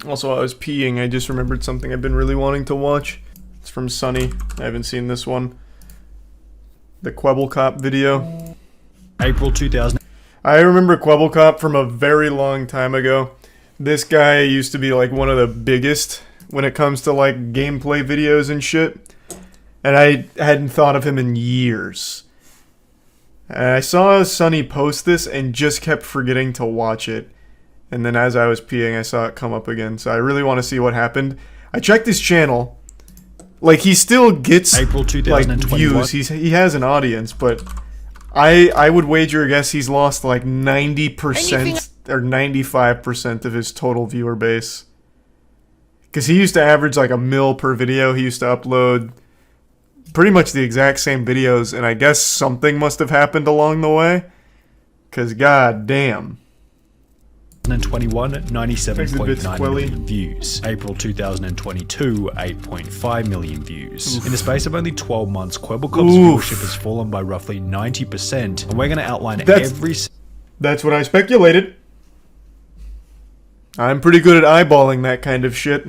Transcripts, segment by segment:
Also, while I was peeing, I just remembered something I've been really wanting to watch. It's from Sunny. I haven't seen this one. The Kwebbelkop video. April 2000. I remember Kwebbelkop from a very long time ago. This guy used to be like one of the biggest when it comes to like gameplay videos and shit. And I hadn't thought of him in years. And I saw Sunny post this and just kept forgetting to watch it. And then as I was peeing, I saw it come up again. So I really want to see what happened. I checked his channel. Like, he still gets April like views. He has an audience, but I would wager a guess he's lost like 90% or 95% of his total viewer base. Because he used to average like 1 mil per video. He used to upload pretty much the exact same videos, and I guess something must have happened along the way. Because god damn. 2021, 97.9 million views. April 2022, 8.5 million views. Oof. In the space of only 12 months, Kwebbelkop's viewership has fallen by roughly 90%, and we're going to outline every... That's what I speculated. I'm pretty good at eyeballing that kind of shit.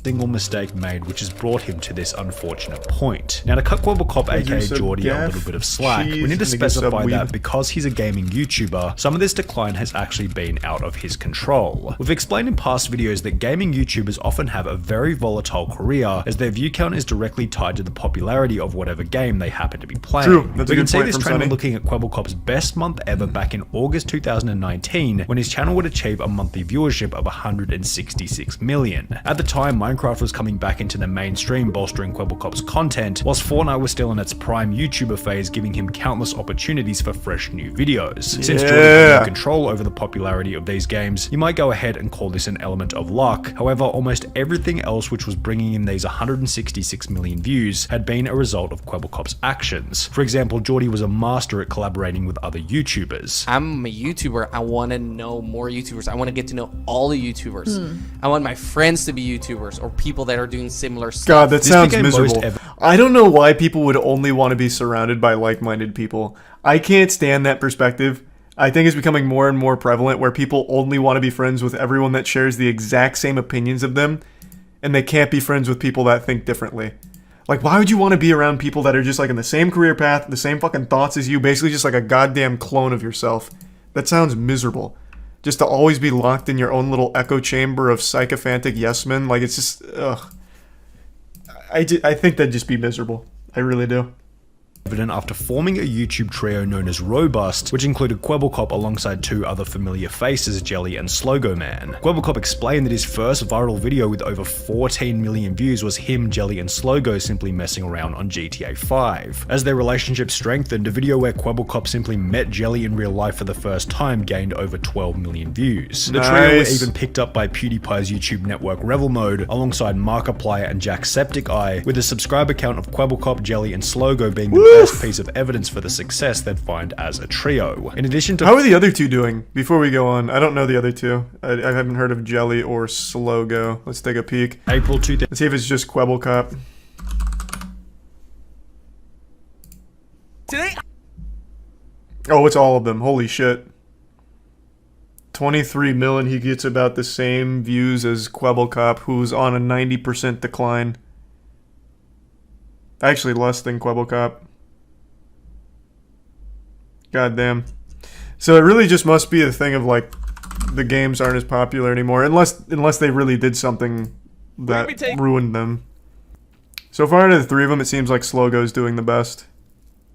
Single mistake made, which has brought him to this unfortunate point. Now, to cut Kwebbelkop, aka Geordie, a little bit of slack, we need to specify that because he's a gaming YouTuber, some of this decline has actually been out of his control. We've explained in past videos that gaming YouTubers often have a very volatile career, as their view count is directly tied to the popularity of whatever game they happen to be playing. True, that's a good point. We can see this trend when looking at Kwebbelkop's best month ever back in August 2019, when his channel would achieve a monthly viewership of 166 million. At the time, Minecraft was coming back into the mainstream, bolstering Kwebbelkop's content, whilst Fortnite was still in its prime YouTuber phase, giving him countless opportunities for fresh new videos. Since Jordan had no control over the popularity of these games, you might go ahead and call this an element of luck. However, almost everything else which was bringing in these 166 million views had been a result of Kwebbelkop's actions. For example, Geordie was a master at collaborating with other YouTubers. I'm a YouTuber. I want to know more YouTubers. I want to get to know all the YouTubers. I want my friends to be YouTubers or people that are doing similar stuff. God, that sounds miserable. I don't know why people would only want to be surrounded by like-minded people. I can't stand that perspective. I think it's becoming more and more prevalent where people only want to be friends with everyone that shares the exact same opinions of them, and they can't be friends with people that think differently. Like, why would you want to be around people that are just like in the same career path, the same fucking thoughts as you, basically just like a goddamn clone of yourself? That sounds miserable. Just to always be locked in your own little echo chamber of sycophantic yes men. Like, it's just, ugh. I think that'd just be miserable. I really do. Evident after forming a YouTube trio known as Robust, which included Kwebbelkop alongside two other familiar faces, Jelly and Slogo Man. Kwebbelkop explained that his first viral video with over 14 million views was him, Jelly, and Slogo simply messing around on GTA 5. As their relationship strengthened, a video where Kwebbelkop simply met Jelly in real life for the first time gained over 12 million views. The trio were even picked up by PewDiePie's YouTube network Revel Mode, alongside Markiplier and Jacksepticeye, with a subscriber count of Kwebbelkop, Jelly, and Slogo being the best piece of evidence for the success they'd find as a trio. In addition to— How are the other two doing? Before we go on, I don't know the other two. I haven't heard of Jelly or Slogo. Let's take a peek. April 2000. Let's see if it's just Kwebbelkop. Today. Oh, it's all of them. Holy shit. 23 million. He gets about the same views as Kwebbelkop, who's on a 90% decline. Actually, less than Kwebbelkop. God damn. So it really just must be a thing of like the games aren't as popular anymore, unless they really did something that ruined them. So far out of the three of them, it seems like Slogo's doing the best,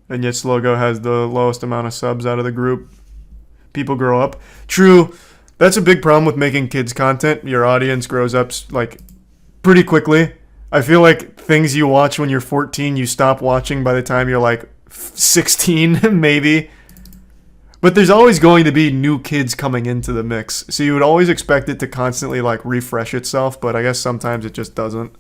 and yet Slogo has the lowest amount of subs out of the group. People grow up. True, that's a big problem with making kids content. Your audience grows up like pretty quickly. I feel like things you watch when you're 14, you stop watching by the time you're like 16, maybe. But there's always going to be new kids coming into the mix. So you would always expect it to constantly like refresh itself, but I guess sometimes it just doesn't.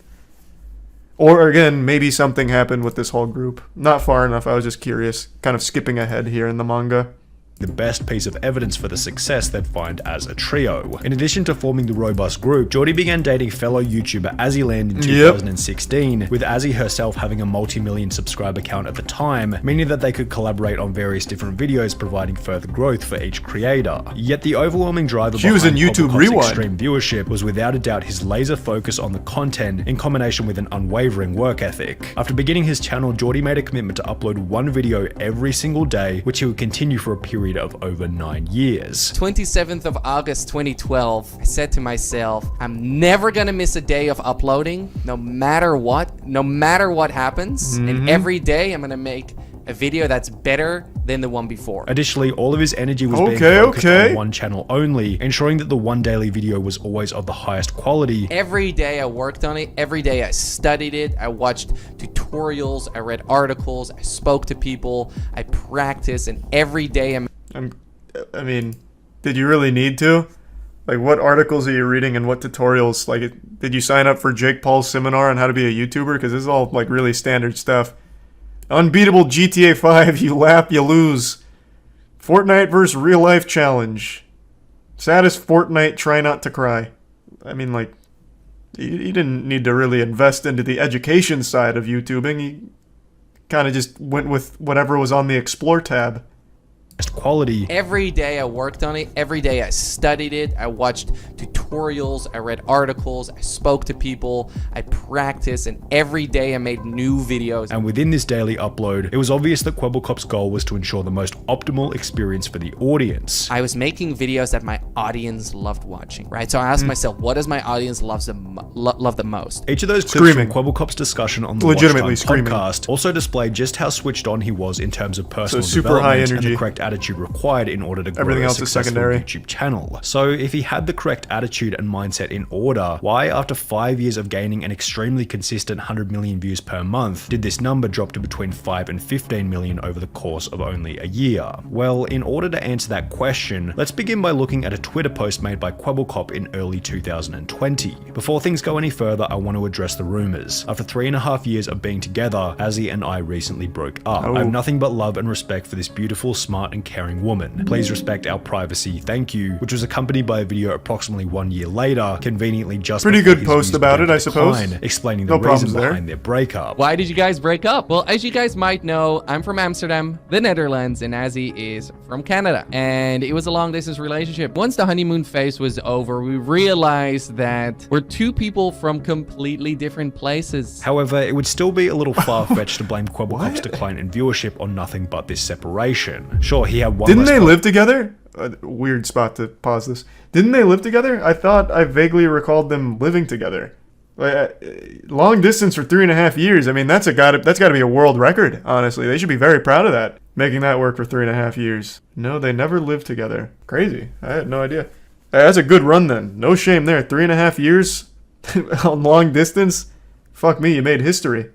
Or again, maybe something happened with this whole group. Not far enough, I was just curious. Kind of skipping ahead here in the manga. the best piece of evidence for the success they'd find as a trio. In addition to forming the robust group, Geordie began dating fellow YouTuber Azzyland in 2016, with Azzy herself having a multi-million subscriber count at the time, meaning that they could collaborate on various different videos, providing further growth for each creator. Yet the overwhelming driver behind YouTube Kwebbelkop's Rewind extreme viewership was without a doubt his laser focus on the content in combination with an unwavering work ethic. After beginning his channel, Geordie made a commitment to upload one video every single day, which he would continue for a period of over 9 years. 27th of August 2012, I said to myself, I'm never gonna miss a day of uploading, no matter what happens, and every day I'm gonna make a video that's better than the one before. Additionally, all of his energy was being focused on one channel only, ensuring that the one daily video was always of the highest quality. Every day I worked on it, every day I studied it, I watched tutorials, I read articles, I spoke to people, I practiced, and every day I mean, did you really need to? Like, what articles are you reading and what tutorials? Like, did you sign up for Jake Paul's seminar on how to be a YouTuber? Because this is all, like, really standard stuff. Unbeatable GTA 5, you lap, you lose. Fortnite vs. real life challenge. Saddest Fortnite, try not to cry. I mean, like, you didn't need to really invest into the education side of YouTubing. You kind of just went with whatever was on the Explore tab. Quality. Every day I worked on it, every day I studied it, I watched tutorials, I read articles, I spoke to people, I practiced, and every day I made new videos. And within this daily upload, it was obvious that Kwebbelkop's goal was to ensure the most optimal experience for the audience. I was making videos that my audience loved watching, right? So I asked myself, what does my audience love the most? Each of those clips from Kwebbelkop's discussion on the legitimately podcast also displayed just how switched on he was in terms of personal super high development energy. and the correct attitude required in order to grow Everything a else is successful secondary. YouTube channel. So if he had the correct attitude and mindset in order, why after 5 years of gaining an extremely consistent 100 million views per month, did this number drop to between 5 and 15 million over the course of only a year? Well, in order to answer that question, let's begin by looking at a Twitter post made by Kwebbelkop in early 2020. Before things go any further, I want to address the rumors. After 3.5 years of being together, Azzy and I recently broke up. I have nothing but love and respect for this beautiful, smart, and caring woman. Please respect our privacy, thank you, which was accompanied by a video approximately 1 year later, conveniently just pretty good post about it, I suppose. Explaining the reason behind their breakup. Why did you guys break up? Well, as you guys might know, I'm from Amsterdam, the Netherlands, and Azzy is from Canada. And it was a long distance relationship. Once the honeymoon phase was over, we realized that we're two people from completely different places. However, it would still be a little far-fetched to blame Kwebbelkop's decline in viewership on nothing but this separation. Sure, he had one. Didn't they live together? Weird spot to pause this. Didn't they live together? I thought I vaguely recalled them living together. Long distance for 3.5 years. I mean, that's got to be a world record. Honestly, they should be very proud of that, making that work for 3.5 years. No, they never lived together. Crazy. I had no idea. That's a good run then. No shame there. 3.5 years on long distance. Fuck me, you made history.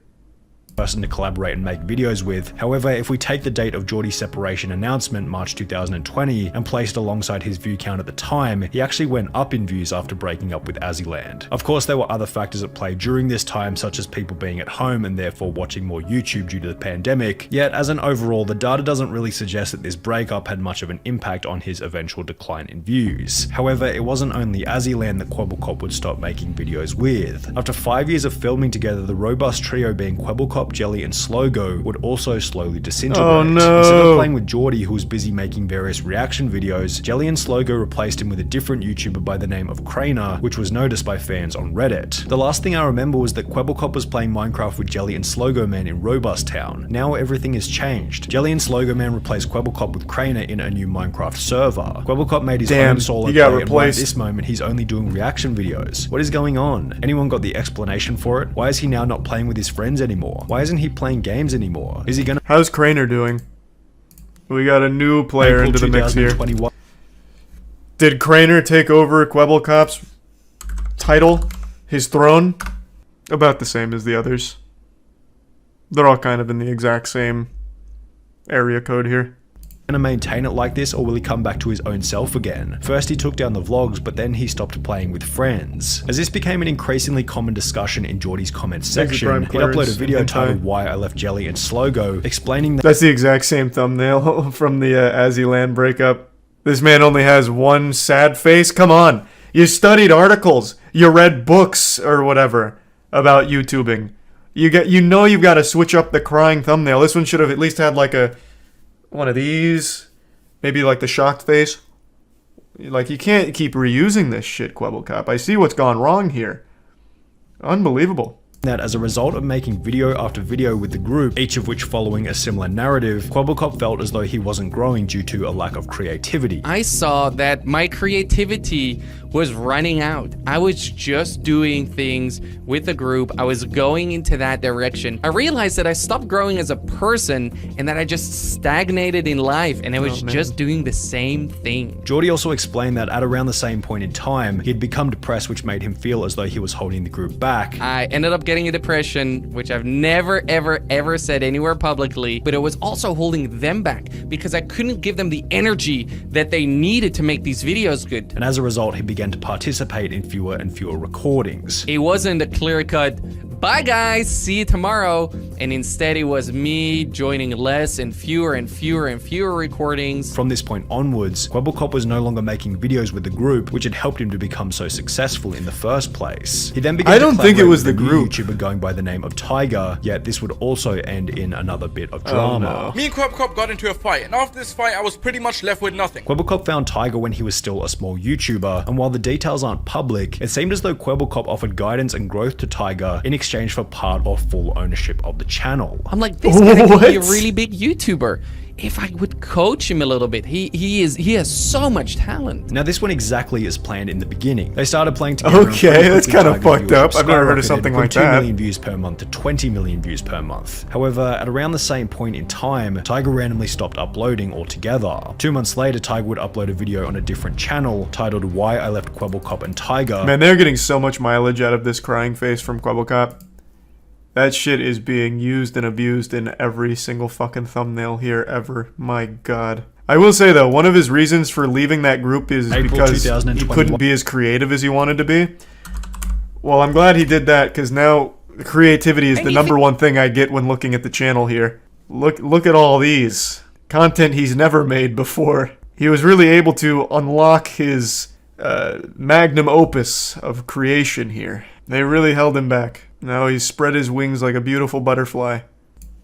Person to collaborate and make videos with. However, if we take the date of Geordie's separation announcement, March 2020, and place it alongside his view count at the time, he actually went up in views after breaking up with Azzyland. Of course, there were other factors at play during this time, such as people being at home and therefore watching more YouTube due to the pandemic, yet as an overall, the data doesn't really suggest that this breakup had much of an impact on his eventual decline in views. However, it wasn't only Azzyland that Kwebbelkop would stop making videos with. After 5 years of filming together, the robust trio being Kwebbelkop, Jelly, and Slogo would also slowly disintegrate. Oh no! Instead of playing with Geordie, who was busy making various reaction videos, Jelly and Slogo replaced him with a different YouTuber by the name of Crainer, which was noticed by fans on Reddit. The last thing I remember was that Kwebbelkop was playing Minecraft with Jelly and Slogo Man in Robust Town. Now everything has changed. Jelly and Slogo Man replaced Kwebbelkop with Crainer in a new Minecraft server. Kwebbelkop made his own solo play, and right at this moment he's only doing reaction videos. What is going on? Anyone got the explanation for it? Why is he now not playing with his friends anymore? Why isn't he playing games anymore? Is he gonna— How's Crainer doing? We got a new player into the mix here. Did Crainer take over Kwebbelkop's title? His throne? About the same as the others. They're all kind of in the exact same area code here. gonna maintain it like this, or will he come back to his own self again? First he took down the vlogs, but then he stopped playing with friends. As this became an increasingly common discussion in Geordie's comments section, he'd upload a video titled Why I Left Jelly and Slogo, explaining that— That's the exact same thumbnail from the Azzy breakup. This man only has one sad face? Come on. You studied articles. You read books or whatever about YouTubing. You know you've got to switch up the crying thumbnail. This one should have at least had like one of these. Maybe like the shocked face. Like, you can't keep reusing this shit, Kwebbelkop. I see what's gone wrong here. Unbelievable. That as a result of making video after video with the group, each of which following a similar narrative, Kwebbelkop felt as though he wasn't growing due to a lack of creativity. I saw that my creativity was running out. I was just doing things with the group. I was going into that direction. I realized that I stopped growing as a person and that I just stagnated in life, and I was just doing the same thing. Geordie also explained that at around the same point in time, he'd become depressed, which made him feel as though he was holding the group back. I ended up getting a depression, which I've never, ever said anywhere publicly, but it was also holding them back because I couldn't give them the energy that they needed to make these videos good. And as a result, he began to participate in fewer and fewer recordings. It wasn't a clear-cut, bye guys, see you tomorrow, and instead it was me joining less and fewer recordings. From this point onwards, Kwebbelkop was no longer making videos with the group, which had helped him to become so successful in the first place. He then began to think it was collaborate the with a new group. YouTuber going by the name of Tiger, yet this would also end in another bit of drama. Me and Kwebbelkop got into a fight, and after this fight, I was pretty much left with nothing. Kwebbelkop found Tiger when he was still a small YouTuber, and while the details aren't public, it seemed as though Kwebbelkop offered guidance and growth to Tiger in exchange for part or full ownership of the channel. I'm like, this guy could be a really big YouTuber. If I would coach him a little bit, he has so much talent. Now this went exactly as planned in the beginning. They started playing together. Okay, that's kind of fucked up. I've never heard of something like that. 2 million views per month to 20 million views per month. However, at around the same point in time, Tiger randomly stopped uploading altogether. 2 months later, Tiger would upload a video on a different channel titled Why I Left Kwebbelkop and Tiger. Man, they're getting so much mileage out of this crying face from Kwebbelkop. That shit is being used and abused in every single fucking thumbnail here ever. My god. I will say though, one of his reasons for leaving that group is because he couldn't be as creative as he wanted to be. Well, I'm glad he did that, because now creativity is the number one thing I get when looking at the channel here. Look at all these. Content he's never made before. He was really able to unlock his magnum opus of creation here. They really held him back. Now he's spread his wings like a beautiful butterfly.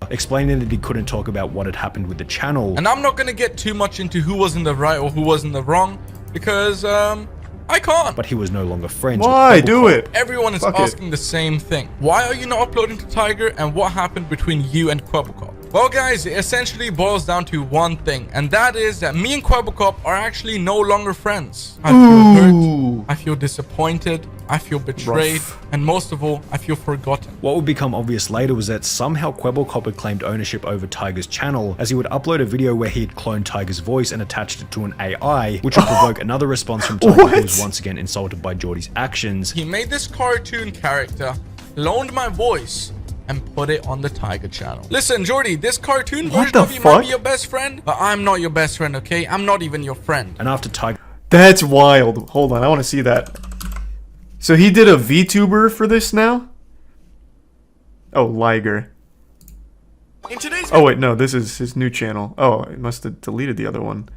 Explaining that he couldn't talk about what had happened with the channel. And I'm not gonna get too much into who was in the right or who was in the wrong, because I can't. But he was no longer friends Why? with Kwebbelkop. Do it! Everyone is asking the same thing. Why are you not uploading to Tiger, and what happened between you and Kwebbelkop? Well guys, it essentially boils down to one thing, and that is that me and Kwebbelkop are actually no longer friends. I feel hurt, I feel disappointed, I feel betrayed, and most of all, I feel forgotten. What would become obvious later was that somehow Kwebbelkop had claimed ownership over Tiger's channel, as he would upload a video where he had cloned Tiger's voice and attached it to an AI, which would provoke another response from Tiger, who was once again insulted by Geordie's actions. He made this cartoon character, loaned my voice, and put it on the Tiger channel. Listen, Geordie, this cartoon version of you might be your best friend, but I'm not your best friend, okay? I'm not even your friend. And after Tiger... That's wild. Hold on, I want to see that. So he did a VTuber for this now? Oh, Liger. Oh wait, no, this is his new channel. Oh, I must have deleted the other one.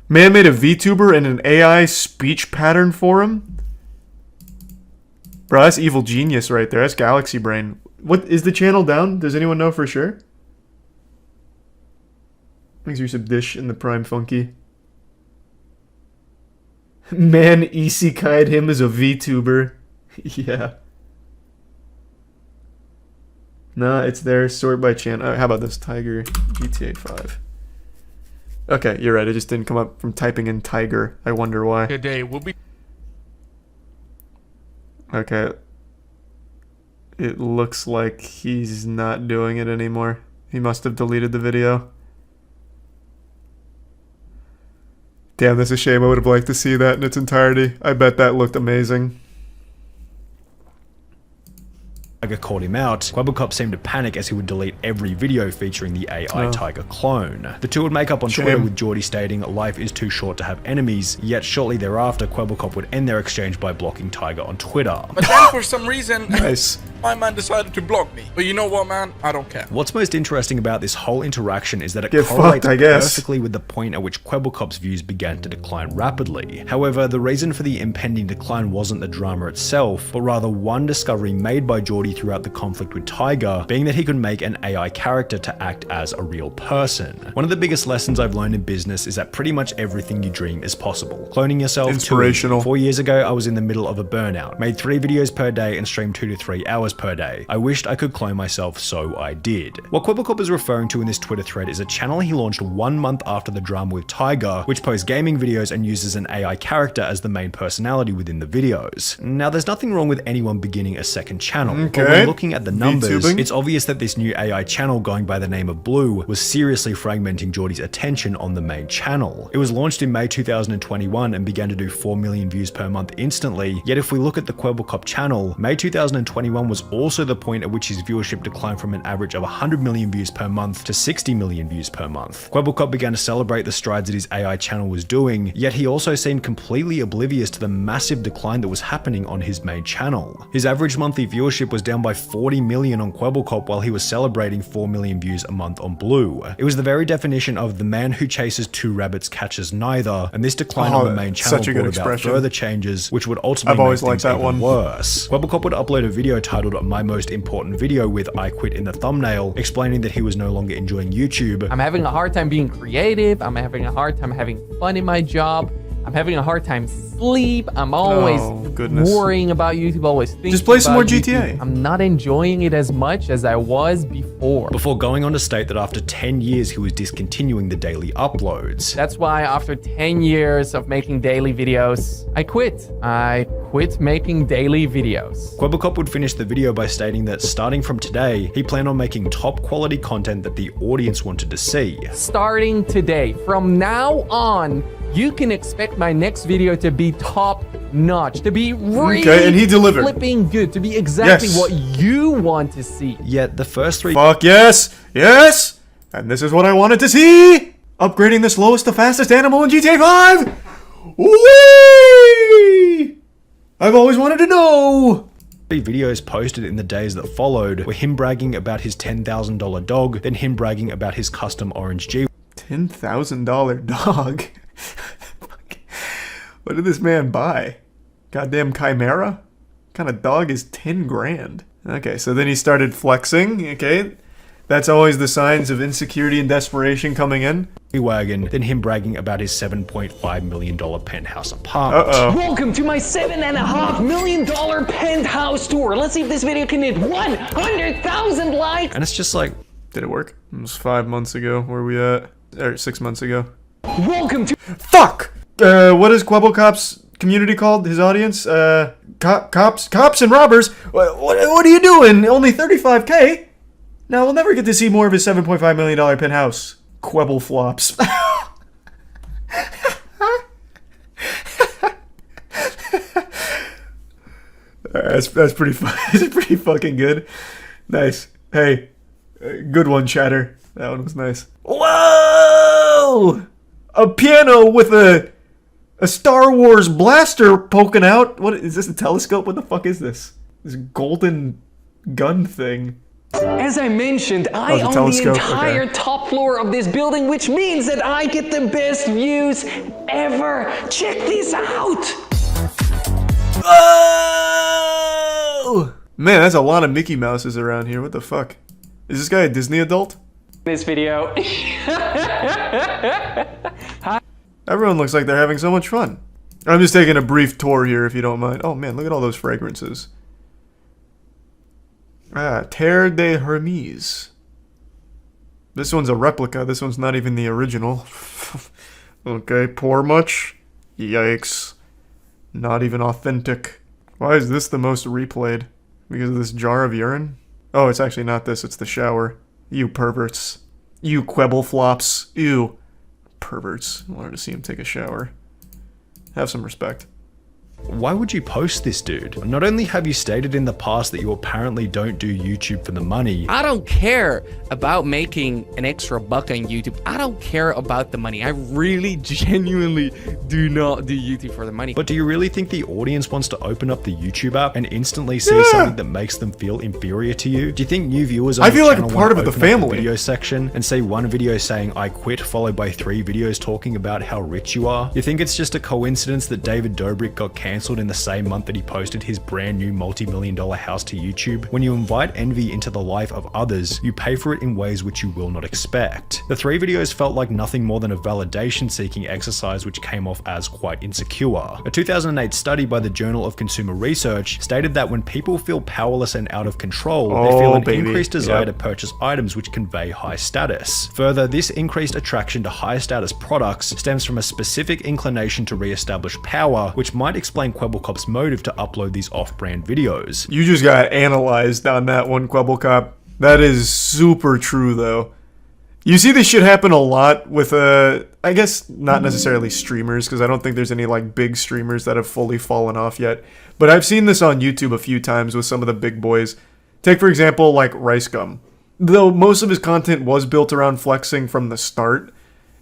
Man made a VTuber and an AI speech pattern for him? Bro, that's evil genius right there. That's Galaxy Brain. What is the channel down? Does anyone know for sure? Thanks for some dish in the Prime Funky. Man isekai'd him as a VTuber. Yeah. Nah, it's there. Sort by channel. How about this? Tiger GTA 5. Okay, you're right. It just didn't come up from typing in Tiger. I wonder why. Today will be... Okay. It looks like he's not doing it anymore. He must have deleted the video. Damn, that's a shame. I would have liked to see that in its entirety. I bet that looked amazing. Tiger called him out, Kwebbelkop seemed to panic as he would delete every video featuring the AI Tiger clone. The two would make up on Twitter with Geordie stating, "Life is too short to have enemies," yet shortly thereafter Kwebbelkop would end their exchange by blocking Tiger on Twitter. But then for some reason, Nice. my man decided to block me. But you know what, man? I don't care. What's most interesting about this whole interaction is that it Get correlates fucked, I guess. perfectly with the point at which Kwebbelkop's views began to decline rapidly. However, the reason for the impending decline wasn't the drama itself, but rather one discovery made by Geordie throughout the conflict with Tiger, being that he could make an AI character to act as a real person. One of the biggest lessons I've learned in business is that pretty much everything you dream is possible. Cloning yourself, Inspirational. 4 years ago, I was in the middle of a burnout, made 3 videos per day and streamed 2 to 3 hours per day. I wished I could clone myself, so I did. What Kwebbelkop is referring to in this Twitter thread is a channel he launched 1 month after the drama with Tiger, which posts gaming videos and uses an AI character as the main personality within the videos. Now, there's nothing wrong with anyone beginning a second channel, but when looking at the numbers, VTubing? it's obvious that this new AI channel going by the name of Blue was seriously fragmenting Geordie's attention on the main channel. It was launched in May 2021 and began to do 4 million views per month instantly, yet if we look at the Kwebbelkop channel, May 2021 was also the point at which his viewership declined from an average of 100 million views per month to 60 million views per month. Kwebbelkop began to celebrate the strides that his AI channel was doing, yet he also seemed completely oblivious to the massive decline that was happening on his main channel. His average monthly viewership was down by 40 million on Kwebbelkop while he was celebrating 4 million views a month on Blue. It was the very definition of the man who chases 2 rabbits catches neither, and this decline on the main channel such a good brought about expression. further changes, which would ultimately I've always make liked things that even one. worse. Kwebbelkop would upload a video titled "My Most Important Video" with "I quit" in the thumbnail, explaining that he was no longer enjoying YouTube. I'm having a hard time being creative. I'm having a hard time having fun in my job. I'm having a hard time sleep. I'm always goodness. worrying about YouTube, always thinking Just play some more about GTA. YouTube. I'm not enjoying it as much as I was before. Before going on to state that after 10 years he was discontinuing the daily uploads. That's why after 10 years of making daily videos, I quit. I quit making daily videos. Kwebbelkop would finish the video by stating that starting from today, he planned on making top quality content that the audience wanted to see. Starting today, from now on, you can expect my next video to be top notch, to be really and he delivered. flipping good, to be exactly Yes. what you want to see. Yet the first 3 Fuck yes! Yes! And this is what I wanted to see! Upgrading the slowest to fastest animal in GTA 5! Whee! I've always wanted to know! videos posted in the days that followed were him bragging about his $10,000 dog, then him bragging about his custom orange G. $10,000 dog? What did this man buy? Goddamn Chimera? What kind of dog is 10 grand? Okay, so then he started flexing, okay? That's always the signs of insecurity and desperation coming in. Wagon, then him bragging about his $7.5 million penthouse apartment. Uh-oh. Welcome to my $7.5 million penthouse tour. Let's see if this video can hit 100,000 likes. And it's just like, Did it work? It was 5 months ago. Where are we at? Or 6 months ago. Welcome to Fuck! What is Kwebbelkop's community called? His audience? Cops and robbers? What are you doing? Only 35K? Now we'll never get to see more of his $7.5 million penthouse. Quebble flops. That's pretty that's pretty fucking good. Nice. Hey, good one, Chatter. That one was nice. Whoa! A piano with a Star Wars blaster poking out. What is this? A telescope? What the fuck is this? This golden gun thing. As I mentioned, I it's a own the telescope, entire okay. top floor of this building, which means that I get the best views ever. Check this out. Oh! Man, that's a lot of Mickey Mouses around here. What the fuck? Is this guy a Disney adult? This video. Everyone looks like they're having so much fun. I'm just taking a brief tour here, if you don't mind. Oh man, look at all those fragrances. Terre de Hermes. This one's a replica. This one's not even the original. Okay, pour much? Yikes. Not even authentic. Why is this the most replayed? Because of this jar of urine? Oh, it's actually not this. It's the shower. You perverts. You Quebble flops. Ew. Perverts. I wanted to see him take a shower. Have some respect. Why would you post this, dude? Not only have you stated in the past that you apparently don't do YouTube for the money. I don't care about making an extra buck on YouTube. I don't care about the money. I really genuinely do not do YouTube for the money. But do you really think the audience wants to open up the YouTube app and instantly see something that makes them feel inferior to you? Do you think new viewers on I feel the like a channel part want of to the open up family. video section and see one video saying I quit followed by 3 videos talking about how rich you are? You think it's just a coincidence that David Dobrik got cancelled in the same month that he posted his brand new multi-million-dollar house to YouTube? When you invite envy into the life of others, you pay for it in ways which you will not expect. The 3 videos felt like nothing more than a validation-seeking exercise which came off as quite insecure. A 2008 study by the Journal of Consumer Research stated that when people feel powerless and out of control, they feel an increased desire to purchase items which convey high status. Further, this increased attraction to high status products stems from a specific inclination to re-establish power, which might explain Kwebbelkop's motive to upload these off-brand videos. You just got analyzed on that one, Kwebbelkop. That is super true, though. You see this shit happen a lot with, I guess not necessarily streamers, because I don't think there's any, like, big streamers that have fully fallen off yet. But I've seen this on YouTube a few times with some of the big boys. Take, for example, like, Rice Gum. Though most of his content was built around flexing from the start,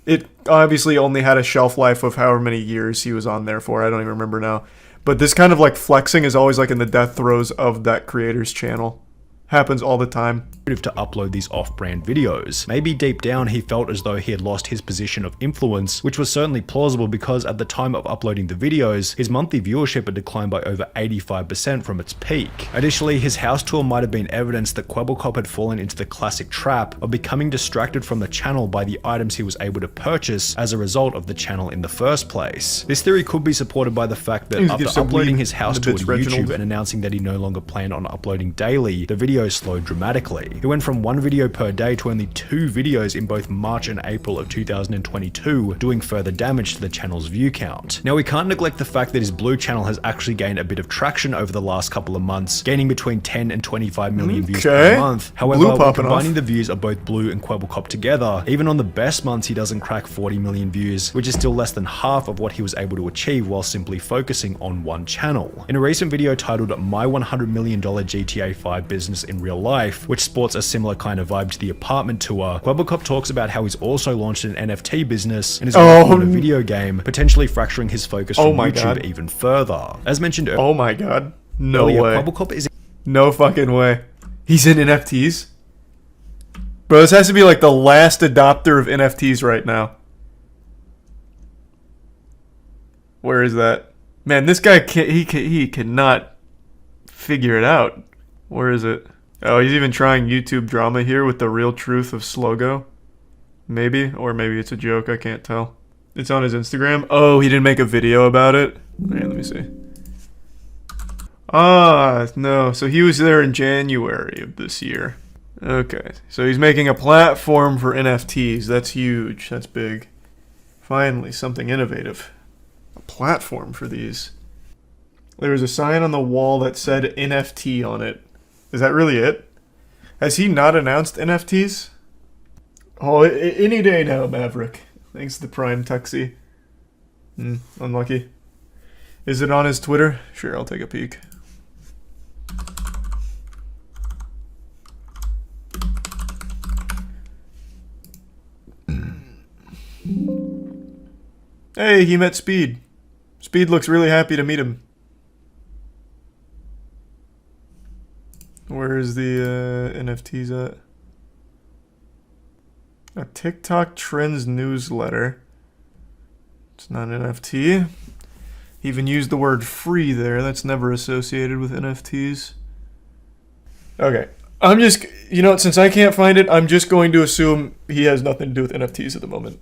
it obviously only had a shelf life of however many years he was on there for. I don't even remember now. But this kind of like flexing is always like in the death throes of that creator's channel. Happens all the time. To upload these off-brand videos. Maybe deep down he felt as though he had lost his position of influence, which was certainly plausible because at the time of uploading the videos, his monthly viewership had declined by over 85% from its peak. Additionally, his house tour might have been evidence that Kwebbelkop had fallen into the classic trap of becoming distracted from the channel by the items he was able to purchase as a result of the channel in the first place. This theory could be supported by the fact that after uploading his house tour to YouTube and announcing that he no longer planned on uploading daily, the videos slowed dramatically. He went from 1 video per day to only 2 videos in both March and April of 2022, doing further damage to the channel's view count. Now we can't neglect the fact that his blue channel has actually gained a bit of traction over the last couple of months, gaining between 10 and 25 million views per month. However, when combining the views of both Blue and Kwebbelkop together, even on the best months he doesn't crack 40 million views, which is still less than half of what he was able to achieve while simply focusing on one channel. In a recent video titled My $100 Million GTA 5 Business in Real Life, which sports a similar kind of vibe to the apartment tour, Kwebbelkop talks about how he's also launched an NFT business and is working on a video game, potentially fracturing his focus from YouTube even further. As mentioned earlier, oh my god, no way. Kwebbelkop is no fucking way. He's in NFTs? Bro, this has to be like the last adopter of NFTs right now. Where is that? Man, this guy can't, he cannot figure it out. Where is it? Oh, he's even trying YouTube drama here with the real truth of Slogo. Maybe, or maybe it's a joke, I can't tell. It's on his Instagram. Oh, he didn't make a video about it? Okay, let me see. Ah, no, so he was there in January of this year. Okay, so he's making a platform for NFTs. That's huge, that's big. Finally, something innovative. A platform for these. There was a sign on the wall that said NFT on it. Is that really it? Has he not announced NFTs? Oh, any day now, Maverick. Thanks to Prime Tuxie. Unlucky. Is it on his Twitter? Sure, I'll take a peek. Hey, he met Speed. Speed looks really happy to meet him. Where is the NFTs at? A TikTok Trends newsletter. It's not an NFT. He even used the word free there. That's never associated with NFTs. Okay. I'm just, since I can't find it, I'm just going to assume he has nothing to do with NFTs at the moment.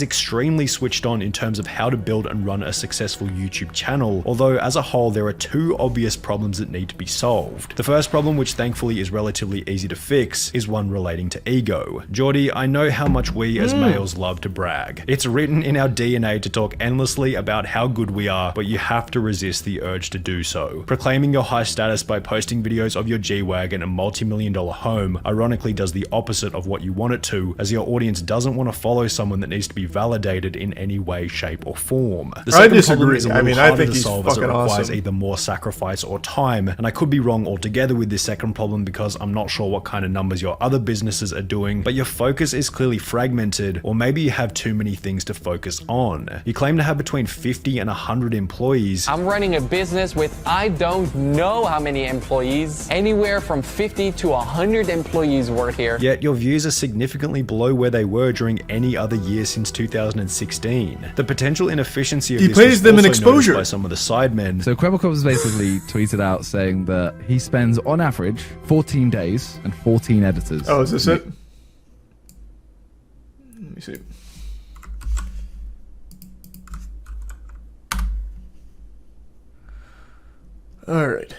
is extremely switched on in terms of how to build and run a successful YouTube channel, although as a whole there are two obvious problems that need to be solved. The first problem, which thankfully is relatively easy to fix, is one relating to ego. Geordie, I know how much we as males love to brag. It's written in our DNA to talk endlessly about how good we are, but you have to resist the urge to do so. Proclaiming your high status by posting videos of your G-Wagon and multi-million-dollar home ironically does the opposite of what you want it to, as your audience doesn't want to follow someone that needs to be validated in any way, shape, or form. The I second problem disagree. is a I little mean, I harder think to he's solve as it fucking requires awesome. either more sacrifice or time, and I could be wrong altogether with this second problem because I'm not sure what kind of numbers your other businesses are doing, but your focus is clearly fragmented, or maybe you have too many things to focus on. You claim to have between 50 and 100 employees. I'm running a business with I don't know how many employees. Anywhere from 50 to 100 employees work here. Yet your views are significantly below where they were during any other year since 2016. The potential inefficiency of He this pays was them an also noticed exposure. by some of the sidemen. So Kwebbelkop has basically tweeted out saying that he spends on average 14 days and 14 editors. Oh, is this it? Let me see. Alright.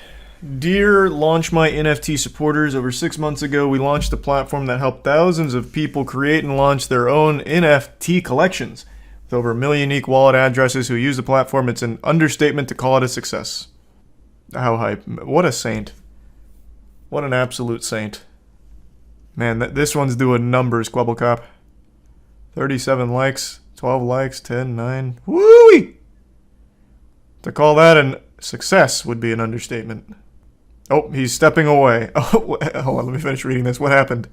Dear Launch My NFT supporters, over 6 months ago we launched a platform that helped thousands of people create and launch their own NFT collections. With over 1 million unique wallet addresses who use the platform, it's an understatement to call it a success. How hype. What a saint. What an absolute saint. Man, this one's doing numbers, Kwebbelkop. 37 likes, 12 likes, 10, 9. Woo-wee! To call that a success would be an understatement. Oh, he's stepping away. Oh, hold on, let me finish reading this. What happened?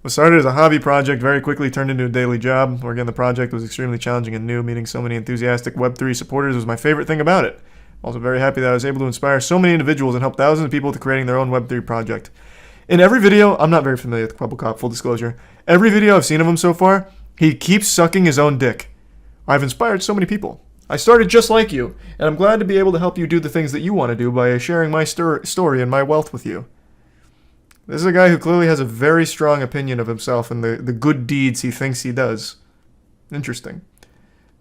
What started as a hobby project very quickly turned into a daily job. Working on the project was extremely challenging and new. Meeting so many enthusiastic Web3 supporters was my favorite thing about it. I'm also very happy that I was able to inspire so many individuals and help thousands of people to creating their own Web3 project. In every video, I'm not very familiar with Kwebbelkop, full disclosure. Every video I've seen of him so far, he keeps sucking his own dick. I've inspired so many people. I started just like you, and I'm glad to be able to help you do the things that you want to do by sharing my story and my wealth with you. This is a guy who clearly has a very strong opinion of himself and the good deeds he thinks he does. Interesting.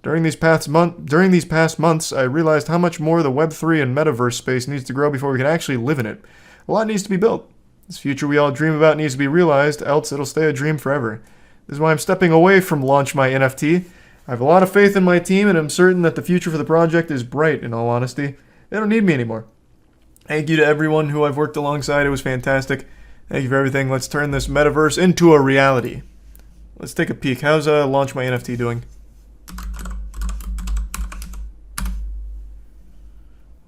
During these past months, I realized how much more the Web3 and metaverse space needs to grow before we can actually live in it. A lot needs to be built. This future we all dream about needs to be realized, else it'll stay a dream forever. This is why I'm stepping away from Launch My NFT. I have a lot of faith in my team, and I'm certain that the future for the project is bright, in all honesty. They don't need me anymore. Thank you to everyone who I've worked alongside. It was fantastic. Thank you for everything. Let's turn this metaverse into a reality. Let's take a peek. How's Launch My NFT doing?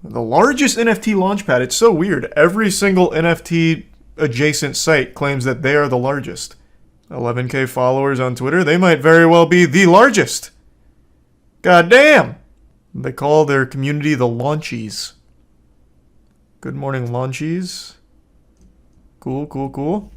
The largest NFT launchpad. It's so weird. Every single NFT adjacent site claims that they are the largest. 11K followers on Twitter. They might very well be the largest. God damn. They call their community the Launchies. Good morning, Launchies. Cool, cool, cool.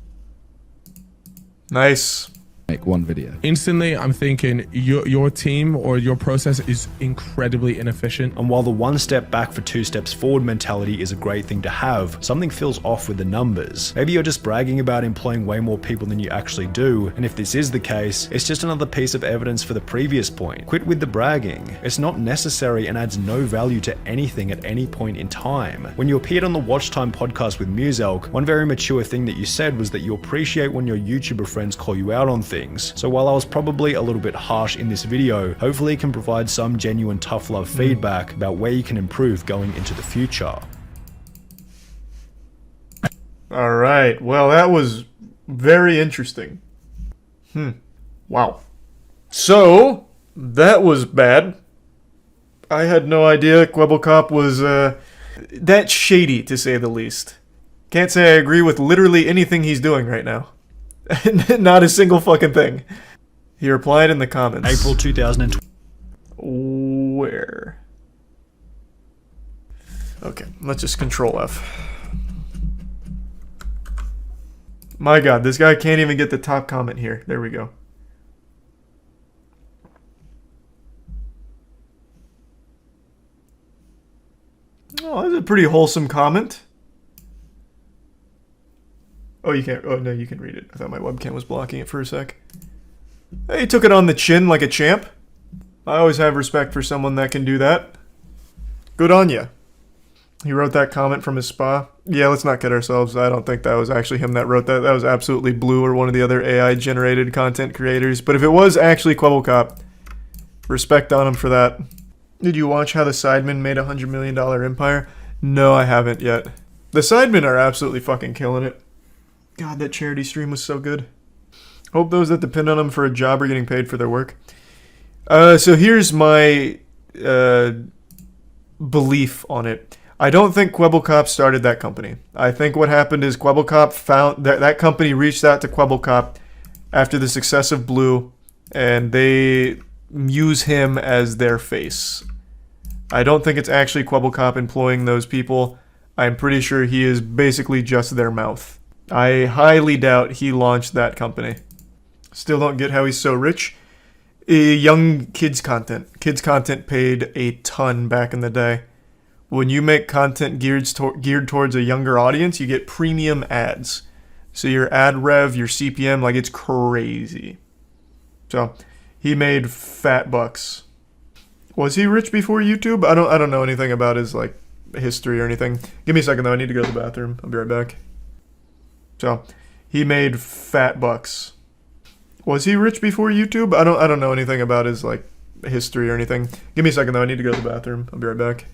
Nice. Make one video. Instantly, I'm thinking your team or your process is incredibly inefficient. And while the one step back for two steps forward mentality is a great thing to have, something feels off with the numbers. Maybe you're just bragging about employing way more people than you actually do, and if this is the case, it's just another piece of evidence for the previous point. Quit with the bragging. It's not necessary and adds no value to anything at any point in time. When you appeared on the Watch Time podcast with MoistCr1tikal, one very mature thing that you said was that you appreciate when your YouTuber friends call you out on things. So while I was probably a little bit harsh in this video, hopefully it can provide some genuine tough love feedback about where you can improve going into the future. Alright, well that was very interesting. Wow. So, that was bad. I had no idea Kwebbelkop was that shady, to say the least. Can't say I agree with literally anything he's doing right now. Not a single fucking thing. He replied in the comments. April 2020. Where? Okay, let's just Control F. My god, this guy can't even get the top comment here. There we go. Oh, that's a pretty wholesome comment. Oh, you can't. Oh, no, you can read it. I thought my webcam was blocking it for a sec. Hey, he took it on the chin like a champ. I always have respect for someone that can do that. Good on ya. He wrote that comment from his spa. Yeah, let's not kid ourselves. I don't think that was actually him that wrote that. That was absolutely Blue or one of the other AI-generated content creators. But if it was actually Kwebbelkop, respect on him for that. Did you watch how the Sidemen made a $100 million empire? No, I haven't yet. The Sidemen are absolutely fucking killing it. God, that charity stream was so good. Hope those that depend on them for a job are getting paid for their work. So here's my belief on it. I don't think Kwebbelkop started that company. I think what happened is Kwebbelkop found that company reached out to Kwebbelkop after the success of Blue, and they use him as their face. I don't think it's actually Kwebbelkop employing those people. I'm pretty sure he is basically just their mouth. I highly doubt he launched that company. Still don't get how he's so rich. Young kids content. Kids content paid a ton back in the day. When you make content geared towards a younger audience, you get premium ads. So your ad rev, your CPM, like, it's crazy. So he made fat bucks. Was he rich before YouTube? I don't know anything about his like history or anything. Give me a second though. I need to go to the bathroom. I'll be right back. So he made fat bucks. Was he rich before YouTube? I don't know anything about his like history or anything. Give me a second though. I need to go to the bathroom. I'll be right back.